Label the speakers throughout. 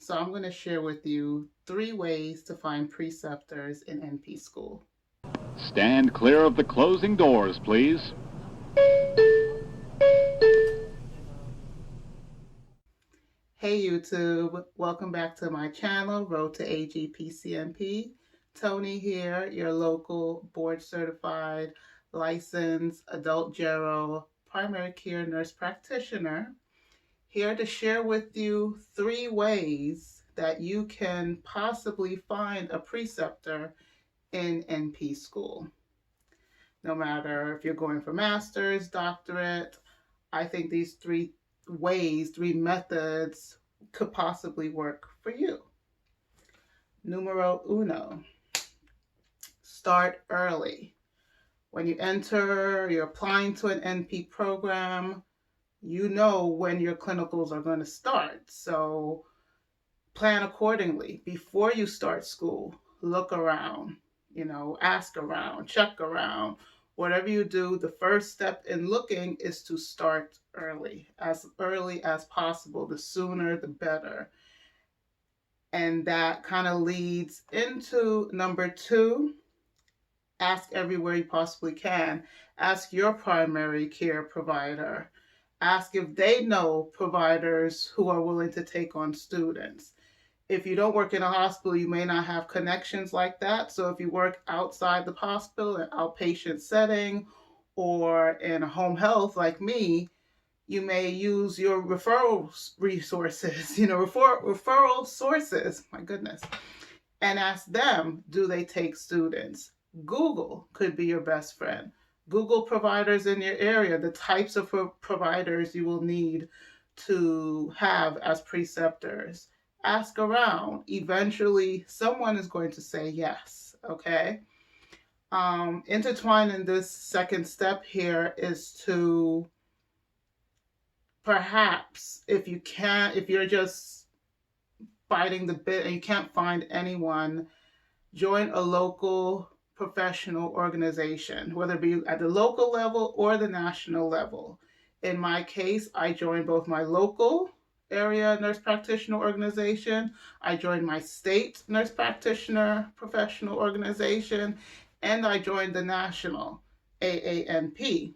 Speaker 1: So I'm going to share with you 3 ways to find preceptors in NP school.
Speaker 2: Stand clear of the closing doors, please.
Speaker 1: Hey YouTube, welcome back to my channel, Road to AGPCNP. Tony here, your local board certified licensed adult gero primary care nurse practitioner, here to share with you 3 ways that you can possibly find a preceptor in NP school. No matter if you're going for master's, doctorate, I think these 3 ways, 3 methods could possibly work for you. Numero uno, start early. When you enter, you're applying to an NP program, you know when your clinicals are going to start. So plan accordingly. Before you start school, look around, ask around, check around. Whatever you do, the first step in looking is to start early as possible. The sooner, the better. And that kind of leads into number 2, ask everywhere you possibly can. Ask your primary care provider. Ask if they know providers who are willing to take on students. If you don't work in a hospital, you may not have connections like that. So if you work outside the hospital, an outpatient setting, or in home health like me, you may use your referral resources, referral sources, my goodness, and ask them, do they take students? Google could be your best friend. Google providers in your area, the types of providers you will need to have as preceptors. Ask around. Eventually, someone is going to say yes, okay? Intertwined in this second step here is to perhaps, if you're just fighting the bit and you can't find anyone, join a local professional organization, whether it be at the local level or the national level. In my case, I joined both my local area nurse practitioner organization, I joined my state nurse practitioner professional organization, and I joined the national AANP.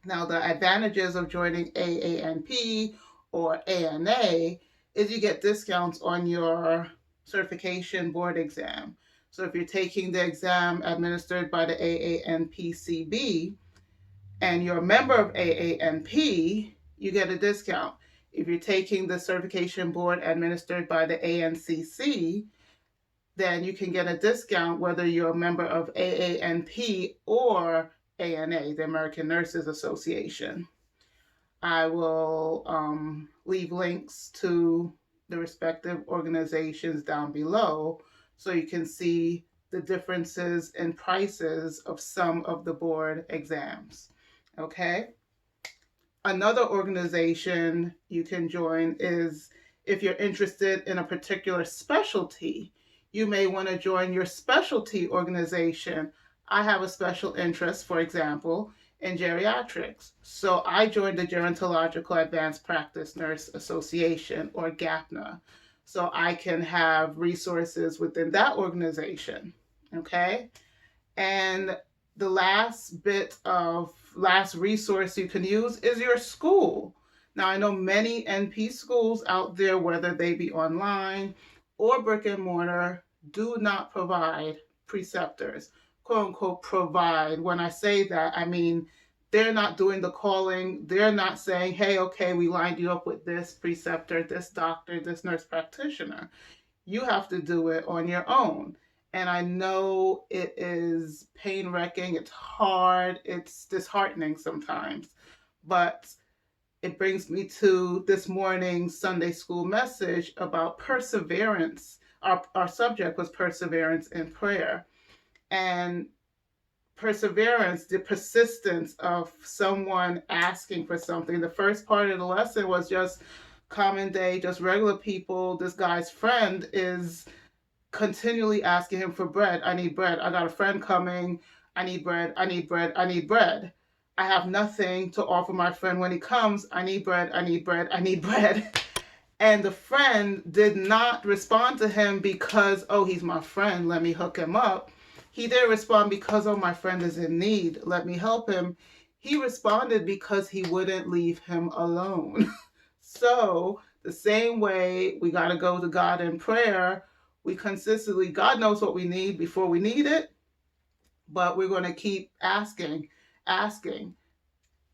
Speaker 1: Now, the advantages of joining AANP or ANA is you get discounts on your certification board exam. So if you're taking the exam administered by the AANPCB and you're a member of AANP, you get a discount. If you're taking the certification board administered by the ANCC, then you can get a discount whether you're a member of AANP or ANA, the American Nurses Association. I will leave links to the respective organizations down below so you can see the differences in prices of some of the board exams. Okay? Another organization you can join is if you're interested in a particular specialty, you may want to join your specialty organization. I have a special interest, for example, in geriatrics. So I joined the Gerontological Advanced Practice Nurse Association, or GAPNA, so I can have resources within that organization, okay? And the last resource you can use is your school. Now, I know many NP schools out there, whether they be online or brick and mortar, do not provide preceptors. Quote unquote provide. When I say that, I mean they're not doing the calling. They're not saying, hey, okay, we lined you up with this preceptor, this doctor, this nurse practitioner. You have to do it on your own. And I know it is pain-wrecking, it's hard, it's disheartening sometimes. But it brings me to this morning's Sunday school message about perseverance. Our subject was perseverance in prayer. And perseverance, the persistence of someone asking for something. The first part of the lesson was just common day, just regular people. This guy's friend is continually asking him for bread. I need bread. I got a friend coming. I need bread. I need bread. I need bread. I have nothing to offer my friend when he comes. I need bread. I need bread. I need bread. And the friend did not respond to him because, oh, he's my friend, let me hook him up. He didn't respond because, oh, my friend is in need, let me help him. He responded because he wouldn't leave him alone. So, the same way we got to go to God in prayer, we consistently, God knows what we need before we need it, but we're going to keep asking,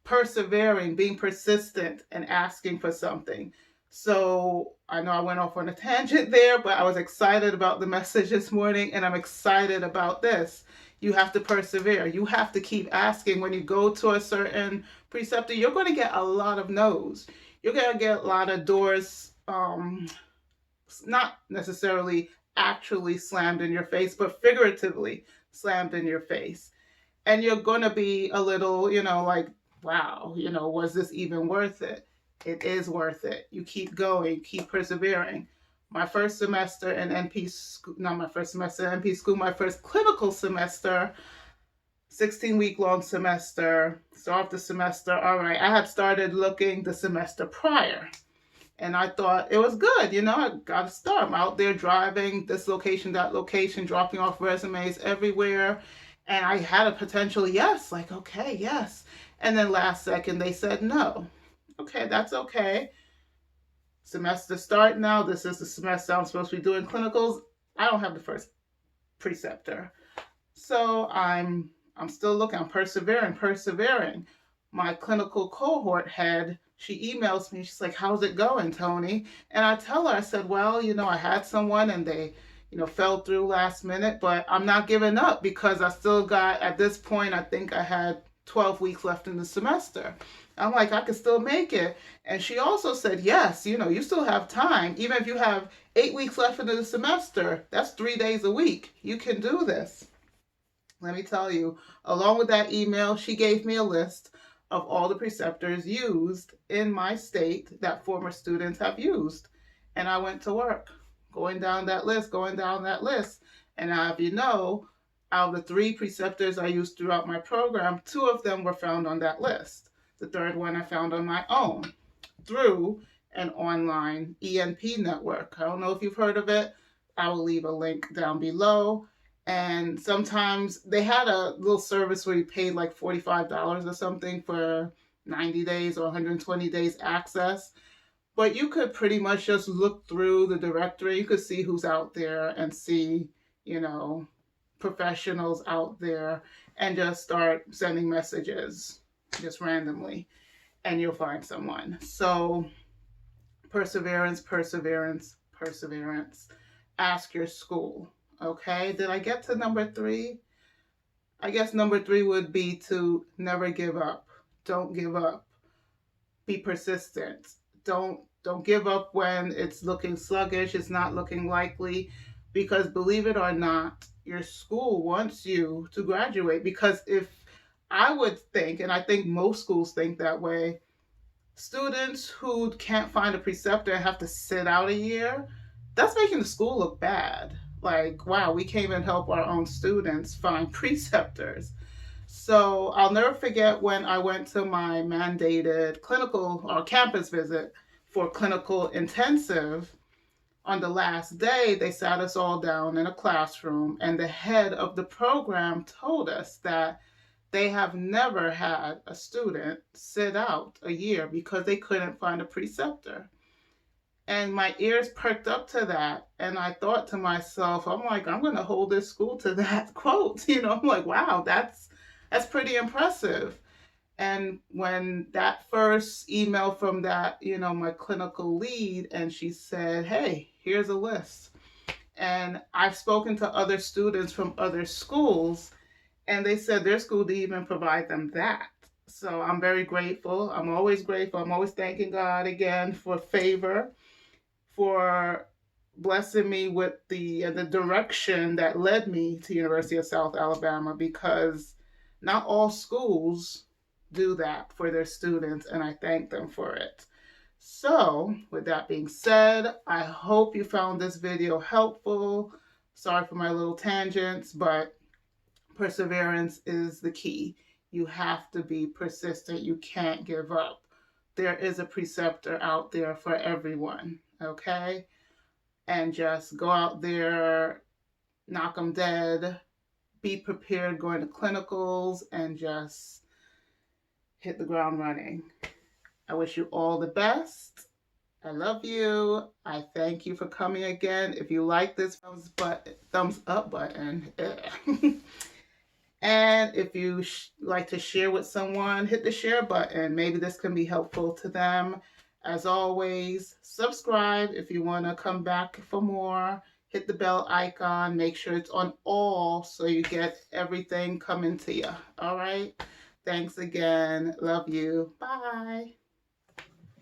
Speaker 1: persevering, being persistent, and asking for something. So I know I went off on a tangent there, but I was excited about the message this morning, and I'm excited about this. You have to persevere. You have to keep asking. When you go to a certain preceptor, you're going to get a lot of no's. You're going to get a lot of doors, not necessarily actually slammed in your face, but figuratively slammed in your face, and you're going to be a little, like, wow, was this even worth it? It is worth it. You keep going, keep persevering. My first semester in NP school, not my first semester in NP school, my first clinical semester, 16-week long semester, start the semester. All right, I had started looking the semester prior, and I thought it was good. I got to start. I'm out there driving this location, that location, dropping off resumes everywhere. And I had a potential yes, like, okay, yes. And then last second, they said no. Okay, that's okay. Semester start now. This is the semester I'm supposed to be doing clinicals. I don't have the first preceptor. So I'm still looking. I'm persevering. My clinical cohort head, she emails me. She's like, "How's it going, Tony?" And I tell her, I said, "Well, I had someone and they, fell through last minute, but I'm not giving up because I still got, at this point, I think I had 12 weeks left in the semester. I'm like, I could still make it." And she also said, "Yes, you still have time. Even if you have 8 weeks left in the semester, that's 3 days a week. You can do this." Let me tell you, along with that email, she gave me a list of all the preceptors used in my state that former students have used. And I went to work, going down that list. And now, if you know, out of the three preceptors I used throughout my program, two of them were found on that list. The third one I found on my own through an online ENP network. I don't know if you've heard of it. I will leave a link down below. And sometimes they had a little service where you paid like $45 or something for 90 days or 120 days access. But you could pretty much just look through the directory. You could see who's out there and see, you know, professionals out there, and just start sending messages just randomly, and you'll find someone. So perseverance, perseverance, perseverance. Ask your school. Okay, did I get to number three? I guess number three would be to never give up. Don't give up. Be persistent. Don't give up when it's looking sluggish, it's not looking likely, because believe it or not, your school wants you to graduate. Because if I would think, and I think most schools think that way, students who can't find a preceptor and have to sit out a year, that's making the school look bad. Like, wow, we can't even help our own students find preceptors. So I'll never forget when I went to my mandated clinical or campus visit for clinical intensive. On the last day, they sat us all down in a classroom, and the head of the program told us that they have never had a student sit out a year because they couldn't find a preceptor. And my ears perked up to that. And I thought to myself, I'm like, I'm going to hold this school to that quote. I'm like, wow, that's pretty impressive. And when that first email from that, my clinical lead, and she said, hey, here's a list. And I've spoken to other students from other schools, and they said their school didn't even provide them that. So I'm very grateful. I'm always grateful. I'm always thanking God again for favor, for blessing me with the direction that led me to University of South Alabama, because not all schools do that for their students, and I thank them for it. So, with that being said, I hope you found this video helpful. Sorry for my little tangents, but perseverance is the key. You have to be persistent. You can't give up. There is a preceptor out there for everyone. okay? And just go out there, knock them dead, be prepared going to clinicals, and just hit the ground running. I wish you all the best. I love you. I thank you for coming again. If you like this thumbs up button. And if you like to share with someone, hit the share button. Maybe this can be helpful to them. As always, subscribe if you want to come back for more. Hit the bell icon. Make sure it's on all so you get everything coming to you. All right. Thanks again. Love you. Bye.